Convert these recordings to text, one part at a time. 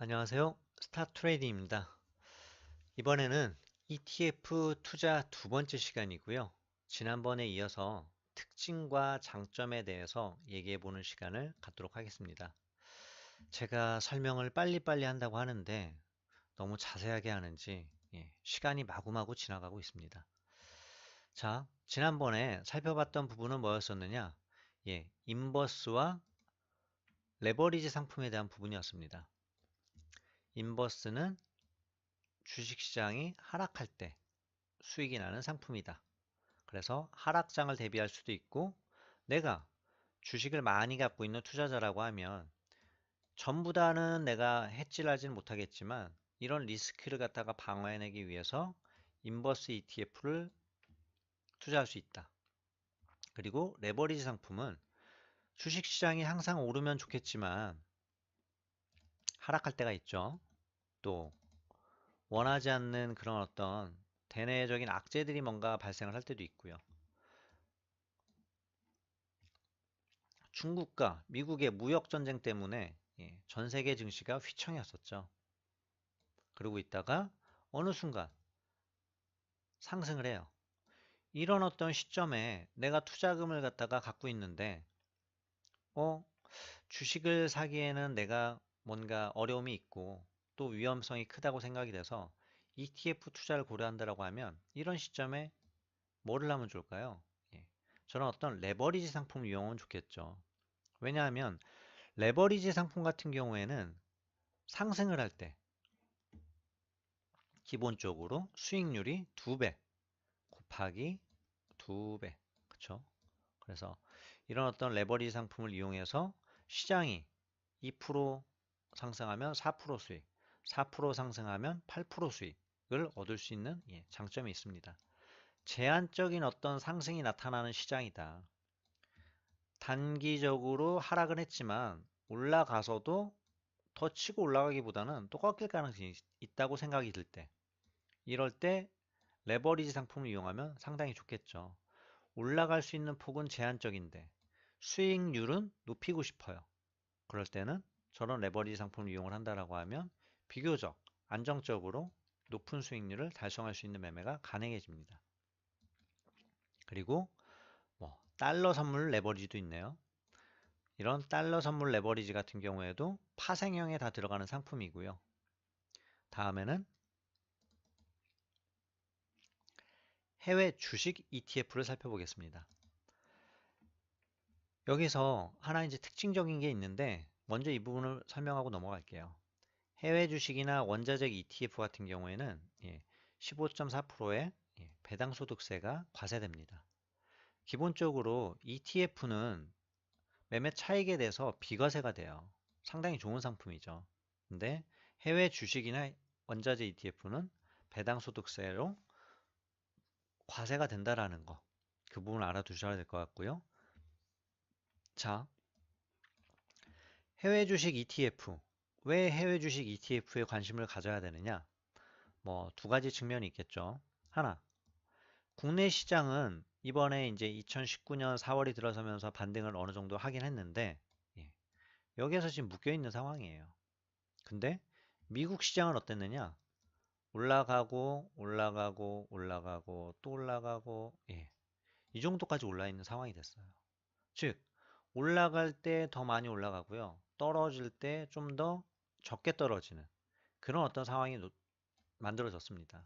안녕하세요. 스타트레이딩입니다. 이번에는 ETF 투자 두 번째 시간이고요. 지난번에 이어서 특징과 장점에 대해서 얘기해 보는 시간을 갖도록 하겠습니다. 제가 설명을 빨리빨리 한다고 하는데 너무 자세하게 하는지 시간이 마구마구 지나가고 있습니다. 자, 지난번에 살펴봤던 부분은 뭐였었느냐? 인버스와 레버리지 상품에 대한 부분이었습니다. 인버스는 주식시장이 하락할 때 수익이 나는 상품이다. 그래서 하락장을 대비할 수도 있고, 내가 주식을 많이 갖고 있는 투자자라고 하면 전부 다는 내가 해지하지는 못하겠지만 이런 리스크를 갖다가 방어해내기 위해서 인버스 ETF를 투자할 수 있다. 그리고 레버리지 상품은 주식시장이 항상 오르면 좋겠지만 하락할 때가 있죠. 또 원하지 않는 그런 어떤 대내적인 악재들이 뭔가 발생을 할 때도 있고요. 중국과 미국의 무역 전쟁 때문에 전 세계 증시가 휘청였었죠. 그러고 있다가 어느 순간 상승을 해요. 이런 어떤 시점에 내가 투자금을 갖다가 갖고 있는데 어, 주식을 사기에는 내가 뭔가 어려움이 있고 또 위험성이 크다고 생각이 돼서 ETF 투자를 고려한다라고 하면 이런 시점에 뭐를 하면 좋을까요? 저는 어떤 레버리지 상품을 이용하면 좋겠죠. 왜냐하면 레버리지 상품 같은 경우에는 상승을 할 때 기본적으로 수익률이 2배 곱하기 2배. 그쵸? 그래서 이런 어떤 레버리지 상품을 이용해서 시장이 2% 상승하면 4% 수익, 4% 상승하면 8% 수익을 얻을 수 있는 장점이 있습니다. 제한적인 어떤 상승이 나타나는 시장이다. 단기적으로 하락은 했지만 올라가서도 더 치고 올라가기보다는 또 꺾일 가능성이 있다고 생각이 들 때, 이럴 때 레버리지 상품을 이용하면 상당히 좋겠죠. 올라갈 수 있는 폭은 제한적인데 수익률은 높이고 싶어요. 그럴 때는 저런 레버리지 상품을 이용을 한다라고 하면 비교적 안정적으로 높은 수익률을 달성할 수 있는 매매가 가능해집니다. 그리고 달러 선물 레버리지도 있네요. 이런 달러 선물 레버리지 같은 경우에도 파생형에 다 들어가는 상품이고요. 다음에는 해외 주식 ETF를 살펴보겠습니다. 여기서 하나 이제 특징적인 게 있는데 먼저 이 부분을 설명하고 넘어갈게요. 해외 주식이나 원자재 ETF 같은 경우에는 15.4%의 배당 소득세가 과세됩니다. 기본적으로 ETF는 매매 차익에 대해서 비과세가 돼요. 상당히 좋은 상품이죠. 근데 해외 주식이나 원자재 ETF는 배당 소득세로 과세가 된다라는 거. 그 부분 알아두셔야 될 것 같고요. 자, 해외 주식 ETF. 왜 해외 주식 ETF에 관심을 가져야 되느냐? 두 가지 측면이 있겠죠. 하나, 국내 시장은 이번에 이제 2019년 4월이 들어서면서 반등을 어느 정도 하긴 했는데, 여기에서 지금 묶여 있는 상황이에요. 근데 미국 시장은 어땠느냐? 올라가고, 올라가고, 올라가고, 또 올라가고, 이 정도까지 올라 있는 상황이 됐어요. 즉, 올라갈 때 더 많이 올라가고요. 떨어질 때 좀 더 적게 떨어지는 그런 어떤 상황이 만들어졌습니다.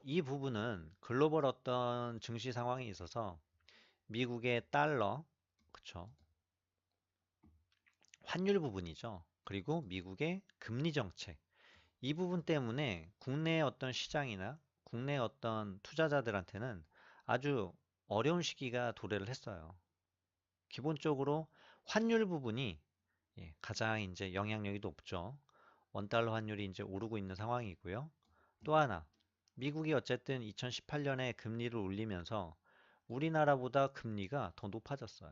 이 부분은 글로벌 어떤 증시 상황이 있어서 미국의 달러, 그쵸? 환율 부분이죠. 그리고 미국의 금리 정책. 이 부분 때문에 국내 어떤 시장이나 국내 어떤 투자자들한테는 아주 어려운 시기가 도래를 했어요. 기본적으로 환율 부분이 가장 이제 영향력이 높죠. 원달러 환율이 이제 오르고 있는 상황이고요. 또 하나, 미국이 어쨌든 2018년에 금리를 올리면서 우리나라보다 금리가 더 높아졌어요.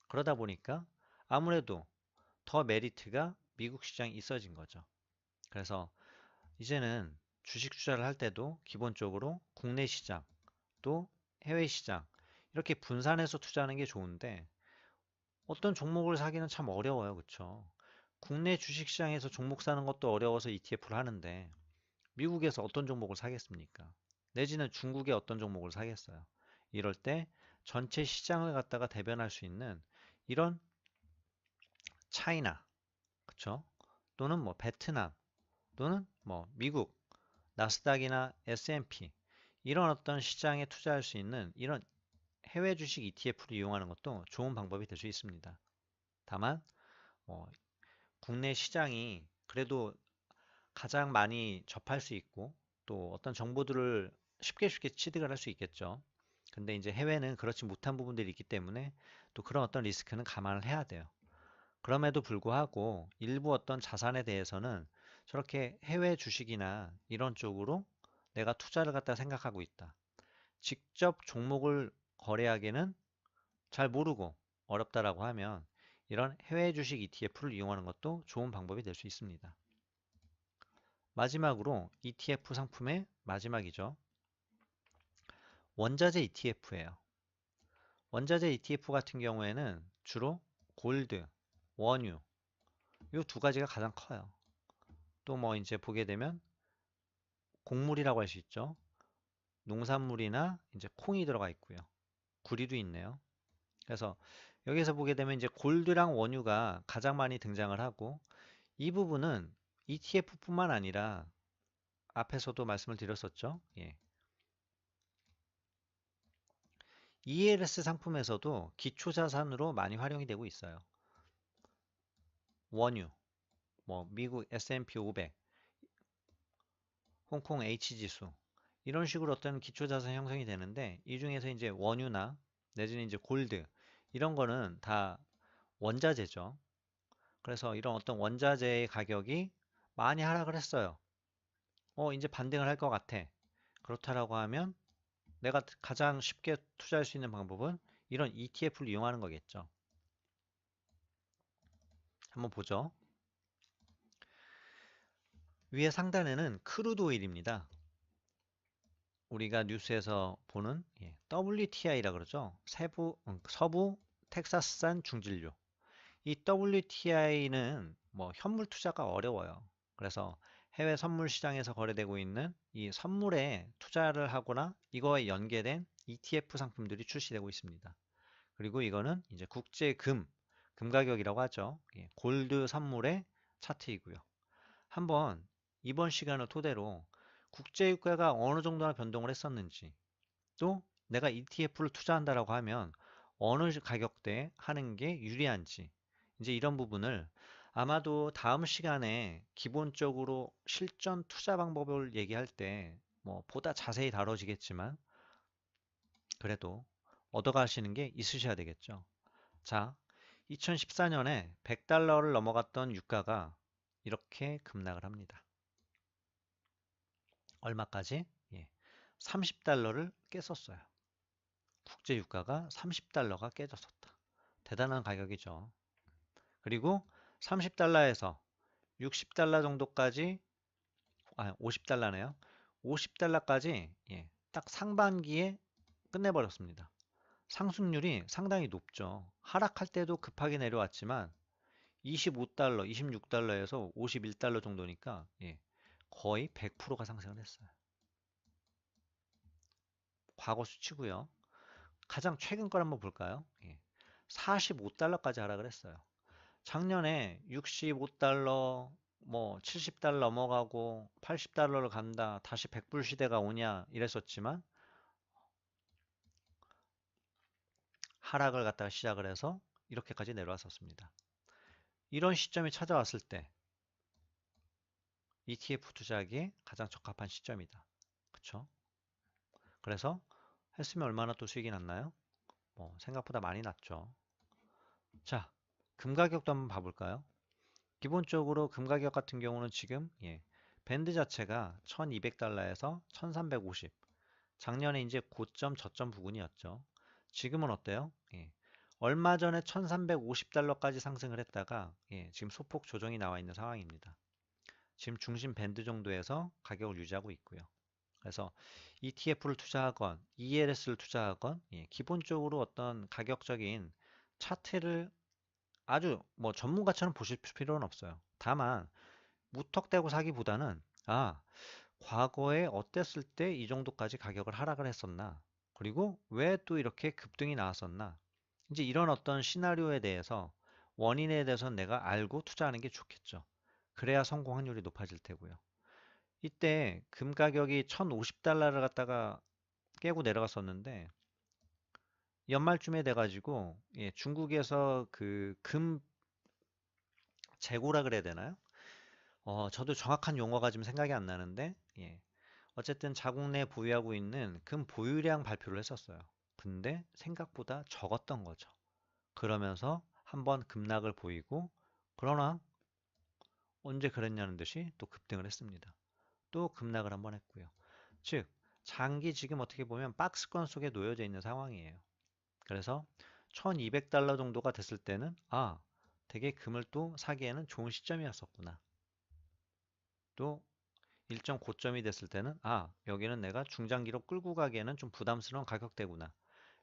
그러다 보니까 아무래도 더 메리트가 미국 시장에 있어진 거죠. 그래서 이제는 주식 투자를 할 때도 기본적으로 국내 시장 또 해외 시장 이렇게 분산해서 투자하는 게 좋은데 어떤 종목을 사기는 참 어려워요. 그렇죠? 국내 주식시장에서 종목 사는 것도 어려워서 ETF를 하는데 미국에서 어떤 종목을 사겠습니까? 내지는 중국의 어떤 종목을 사겠어요? 이럴 때 전체 시장을 갖다가 대변할 수 있는 이런 차이나, 그쵸? 또는 뭐 베트남, 또는 뭐 미국, 나스닥이나 S&P 이런 어떤 시장에 투자할 수 있는 이런 해외 주식 ETF를 이용하는 것도 좋은 방법이 될 수 있습니다. 다만 국내 시장이 그래도 가장 많이 접할 수 있고 또 어떤 정보들을 쉽게 취득을 할 수 있겠죠. 근데 이제 해외는 그렇지 못한 부분들이 있기 때문에 또 그런 어떤 리스크는 감안을 해야 돼요. 그럼에도 불구하고 일부 어떤 자산에 대해서는 저렇게 해외 주식이나 이런 쪽으로 내가 투자를 갖다 생각하고 있다. 직접 종목을 거래하기는 잘 모르고 어렵다라고 하면 이런 해외 주식 ETF를 이용하는 것도 좋은 방법이 될 수 있습니다. 마지막으로 ETF 상품의 마지막이죠. 원자재 ETF예요. 원자재 ETF 같은 경우에는 주로 골드, 원유 이 두 가지가 가장 커요. 또 뭐 이제 보게 되면 곡물이라고 할 수 있죠. 농산물이나 이제 콩이 들어가 있고요. 구리도 있네요. 그래서 여기서 보게 되면 이제 골드랑 원유가 가장 많이 등장을 하고 이 부분은 ETF뿐만 아니라 앞에서도 말씀을 드렸었죠. 예. ELS 상품에서도 기초자산으로 많이 활용이 되고 있어요. 원유, 뭐 미국 S&P 500, 홍콩 H지수 이런 식으로 어떤 기초자산 형성이 되는데 이 중에서 이제 원유나 내지는 이제 골드 이런 거는 다 원자재죠. 그래서 이런 어떤 원자재의 가격이 많이 하락을 했어요. 이제 반등을 할 것 같아. 그렇다라고 하면 내가 가장 쉽게 투자할 수 있는 방법은 이런 ETF를 이용하는 거겠죠. 한번 보죠. 위에 상단에는 크루드 오일입니다. 우리가 뉴스에서 보는 WTI라 그러죠. 서부 텍사스산 중진류. 이 WTI는 뭐 현물 투자가 어려워요. 그래서 해외 선물 시장에서 거래되고 있는 이 선물에 투자를 하거나 이거에 연계된 ETF 상품들이 출시되고 있습니다. 그리고 이거는 이제 금 가격이라고 하죠. 골드 선물의 차트이고요. 한번 이번 시간을 토대로 국제유가가 어느 정도나 변동을 했었는지 또 내가 ETF를 투자한다라고 하면 어느 가격대에 하는 게 유리한지 이제 이런 부분을 아마도 다음 시간에 기본적으로 실전 투자 방법을 얘기할 때 뭐 보다 자세히 다뤄지겠지만 그래도 얻어가시는 게 있으셔야 되겠죠. 자, 2014년에 100달러를 넘어갔던 유가가 이렇게 급락을 합니다. 얼마까지? 30달러를 깼었어요. 국제 유가가 30달러가 깨졌었다. 대단한 가격이죠. 그리고 30달러에서 60달러 정도까지, 50달러네요. 50달러까지 딱 상반기에 끝내버렸습니다. 상승률이 상당히 높죠. 하락할 때도 급하게 내려왔지만 25달러, 26달러에서 51달러 정도니까 거의 100%가 상승을 했어요. 과거 수치고요. 가장 최근 걸 한번 볼까요? 45달러까지 하락을 했어요. 작년에 65달러, 뭐 70달러 넘어가고 80달러를 간다, 다시 100불 시대가 오냐 이랬었지만 하락을 갖다가 시작을 해서 이렇게까지 내려왔었습니다. 이런 시점이 찾아왔을 때 ETF 투자하기에 가장 적합한 시점이다. 그쵸? 그래서 했으면 얼마나 또 수익이 났나요? 생각보다 많이 났죠. 자, 금 가격도 한번 봐볼까요? 기본적으로 금 가격 같은 경우는 지금 밴드 자체가 1200달러에서 1350 작년에 이제 고점 저점 부근이었죠. 지금은 어때요? 얼마 전에 1350달러까지 상승을 했다가 지금 소폭 조정이 나와 있는 상황입니다. 지금 중심 밴드 정도에서 가격을 유지하고 있고요. 그래서 ETF를 투자하건 ELS를 투자하건 기본적으로 어떤 가격적인 차트를 아주 뭐 전문가처럼 보실 필요는 없어요. 다만 무턱대고 사기보다는 과거에 어땠을 때 이 정도까지 가격을 하락을 했었나? 그리고 왜 또 이렇게 급등이 나왔었나? 이제 이런 어떤 시나리오에 대해서 원인에 대해서는 내가 알고 투자하는 게 좋겠죠. 그래야 성공 확률이 높아질 테고요. 이때 금 가격이 1,050달러를 갖다가 깨고 내려갔었는데 연말쯤에 돼가지고 중국에서 그 금 재고라 그래야 되나요? 저도 정확한 용어가 지금 생각이 안 나는데 어쨌든 자국 내 보유하고 있는 금 보유량 발표를 했었어요. 근데 생각보다 적었던 거죠. 그러면서 한번 급락을 보이고 그러나 언제 그랬냐는 듯이 또 급등을 했습니다. 또 급락을 한번 했고요. 즉 장기 지금 어떻게 보면 박스권 속에 놓여져 있는 상황이에요. 그래서 1200달러 정도가 됐을 때는 되게 금을 또 사기에는 좋은 시점이었었구나. 또 일정 고점이 됐을 때는 여기는 내가 중장기로 끌고 가기에는 좀 부담스러운 가격대구나.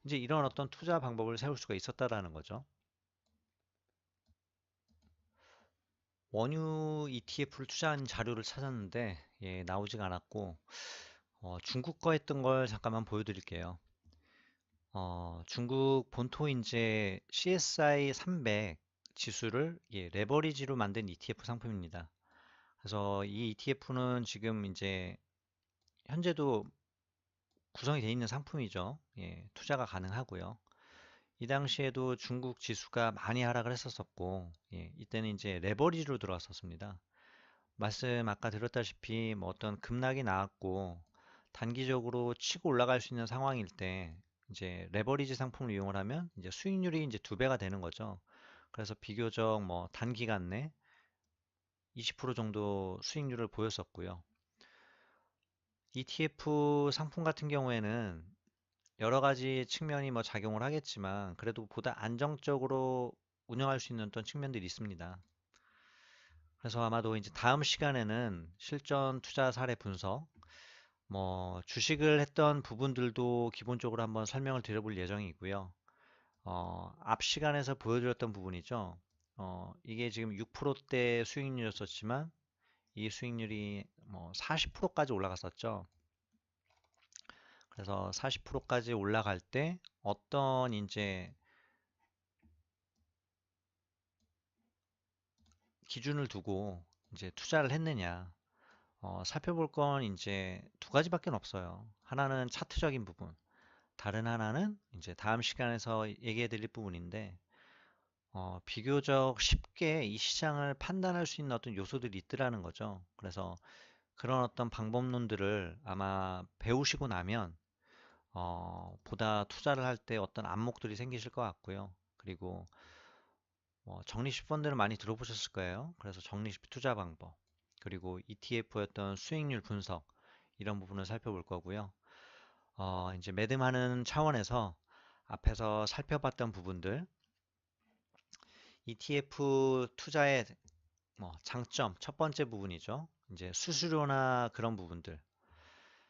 이제 이런 어떤 투자 방법을 세울 수가 있었다라는 거죠. 원유 ETF를 투자한 자료를 찾았는데 나오지가 않았고 중국 거 했던 걸 잠깐만 보여드릴게요. 중국 본토 이제 CSI 300 지수를 레버리지로 만든 ETF 상품입니다. 그래서 이 ETF는 지금 이제 현재도 구성이 되어 있는 상품이죠. 투자가 가능하고요. 이 당시에도 중국 지수가 많이 하락을 했었었고, 이때는 이제 레버리지로 들어왔었습니다. 말씀 아까 드렸다시피 뭐 어떤 급락이 나왔고 단기적으로 치고 올라갈 수 있는 상황일 때 이제 레버리지 상품을 이용을 하면 이제 수익률이 이제 2배가 되는 거죠. 그래서 비교적 뭐 단기간 내 20% 정도 수익률을 보였었고요. ETF 상품 같은 경우에는 여러 가지 측면이 뭐 작용을 하겠지만 그래도 보다 안정적으로 운영할 수 있는 어떤 측면들이 있습니다. 그래서 아마도 이제 다음 시간에는 실전 투자 사례 분석, 뭐 주식을 했던 부분들도 기본적으로 한번 설명을 드려볼 예정이고요. 앞 시간에서 보여드렸던 부분이죠. 이게 지금 6%대 수익률이었었지만 이 수익률이 뭐 40%까지 올라갔었죠. 그래서 40%까지 올라갈 때 어떤 이제 기준을 두고 이제 투자를 했느냐 살펴볼 건 이제 두 가지밖에 없어요. 하나는 차트적인 부분, 다른 하나는 이제 다음 시간에서 얘기해 드릴 부분인데 비교적 쉽게 이 시장을 판단할 수 있는 어떤 요소들이 있더라는 거죠. 그래서 그런 어떤 방법론들을 아마 배우시고 나면 보다 투자를 할 때 어떤 안목들이 생기실 것 같고요. 그리고 적립식 펀드를 많이 들어보셨을 거예요. 그래서 적립식 투자 방법, 그리고 ETF였던 수익률 분석, 이런 부분을 살펴볼 거고요. 이제 매듭하는 차원에서 앞에서 살펴봤던 부분들, ETF 투자의 장점, 첫 번째 부분이죠. 이제 수수료나 그런 부분들.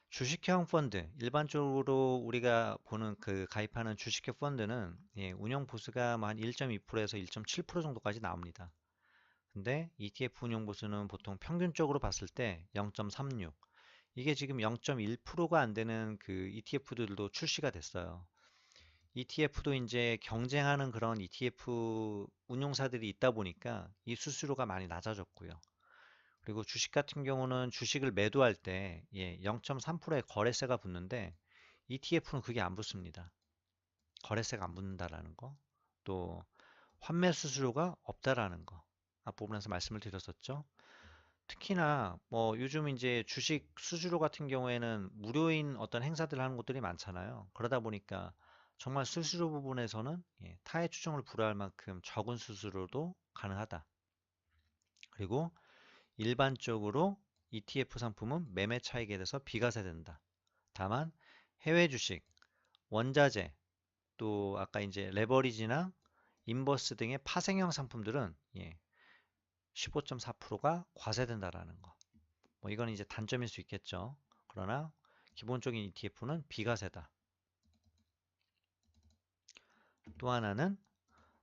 주식형 펀드, 일반적으로 우리가 보는 그 가입하는 주식형 펀드는 운영 보수가 한 1.2%에서 1.7% 정도까지 나옵니다. 근데 ETF 운용 보수는 보통 평균적으로 봤을 때 0.36. 이게 지금 0.1%가 안 되는 그 ETF들도 출시가 됐어요. ETF도 이제 경쟁하는 그런 ETF 운용사들이 있다 보니까 이 수수료가 많이 낮아졌고요. 그리고 주식 같은 경우는 주식을 매도할 때 0.3%의 거래세가 붙는데 ETF는 그게 안 붙습니다. 거래세가 안 붙는다라는 거. 또 환매 수수료가 없다라는 거. 앞부분에서 말씀을 드렸었죠. 특히나 뭐 요즘 이제 주식 수수료 같은 경우에는 무료인 어떤 행사들 하는 곳들이 많잖아요. 그러다 보니까 정말 수수료 부분에서는 타의 추정을 불허할 만큼 적은 수수료도 가능하다. 그리고 일반적으로 ETF 상품은 매매 차익에 대해서 비과세된다. 다만 해외 주식, 원자재, 또 아까 이제 레버리지나 인버스 등의 파생형 상품들은 15.4%가 과세된다라는 거. 뭐 이건 이제 단점일 수 있겠죠. 그러나 기본적인 ETF는 비과세다. 또 하나는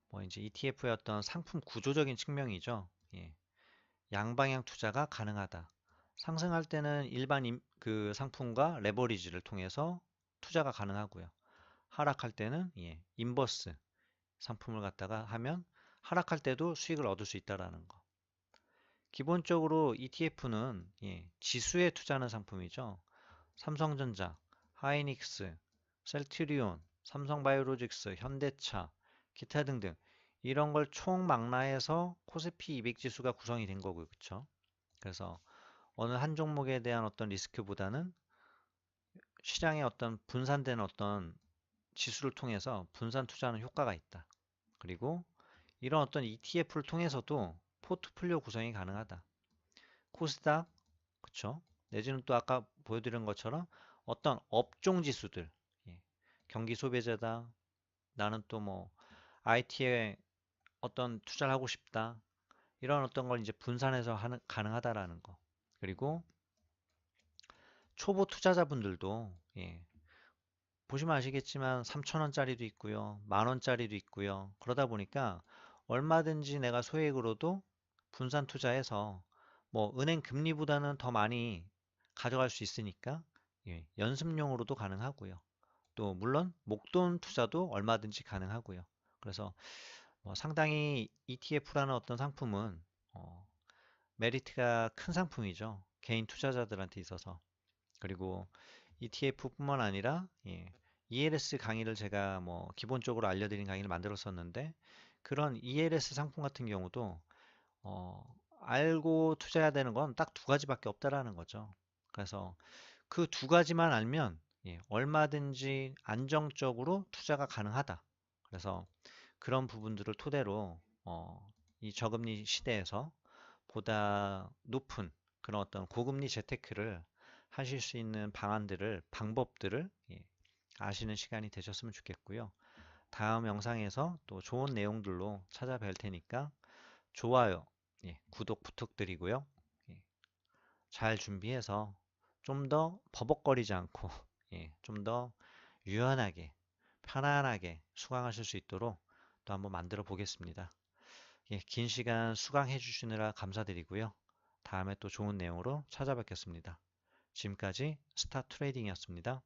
뭐 이제 ETF의 어떤 상품 구조적인 측면이죠. 예. 양방향 투자가 가능하다. 상승할 때는 일반 그 상품과 레버리지를 통해서 투자가 가능하고요. 하락할 때는 인버스 상품을 갖다가 하면 하락할 때도 수익을 얻을 수 있다라는 거. 기본적으로 ETF는 지수에 투자하는 상품이죠. 삼성전자, 하이닉스, 셀트리온, 삼성바이오로직스, 현대차, 기타 등등 이런 걸 총망라해서 코스피 200 지수가 구성이 된 거고요. 그렇죠? 그래서 어느 한 종목에 대한 어떤 리스크보다는 시장의 어떤 분산된 어떤 지수를 통해서 분산 투자하는 효과가 있다. 그리고 이런 어떤 ETF를 통해서도 포트폴리오 구성이 가능하다. 코스닥, 그쵸? 내지는 또 아까 보여드린 것처럼 어떤 업종 지수들, 예, 경기 소비재다, 나는 또 뭐 IT에 어떤 투자를 하고 싶다, 이런 어떤 걸 이제 분산해서 가능하다라는 거. 그리고 초보 투자자분들도 보시면 아시겠지만 3,000원짜리도 있고요. 10,000원짜리도 있고요. 그러다 보니까 얼마든지 내가 소액으로도 분산 투자해서 뭐 은행 금리보다는 더 많이 가져갈 수 있으니까 연습용으로도 가능하고요. 또 물론 목돈 투자도 얼마든지 가능하고요. 그래서 뭐 상당히 ETF라는 어떤 상품은 메리트가 큰 상품이죠. 개인 투자자들한테 있어서. 그리고 ETF뿐만 아니라 ELS 강의를 제가 뭐 기본적으로 알려드린 강의를 만들었었는데 그런 ELS 상품 같은 경우도 알고 투자해야 되는 건 딱 두 가지밖에 없다라는 거죠. 그래서 그 두 가지만 알면 얼마든지 안정적으로 투자가 가능하다. 그래서 그런 부분들을 토대로 이 저금리 시대에서 보다 높은 그런 어떤 고금리 재테크를 하실 수 있는 방안들을, 방법들을 아시는 시간이 되셨으면 좋겠고요. 다음 영상에서 또 좋은 내용들로 찾아뵐 테니까 좋아요, 구독 부탁드리고요. 잘 준비해서 좀 더 버벅거리지 않고 좀 더 유연하게, 편안하게 수강하실 수 있도록 또 한번 만들어 보겠습니다. 긴 시간 수강해 주시느라 감사드리고요. 다음에 또 좋은 내용으로 찾아뵙겠습니다. 지금까지 스타트레이딩이었습니다.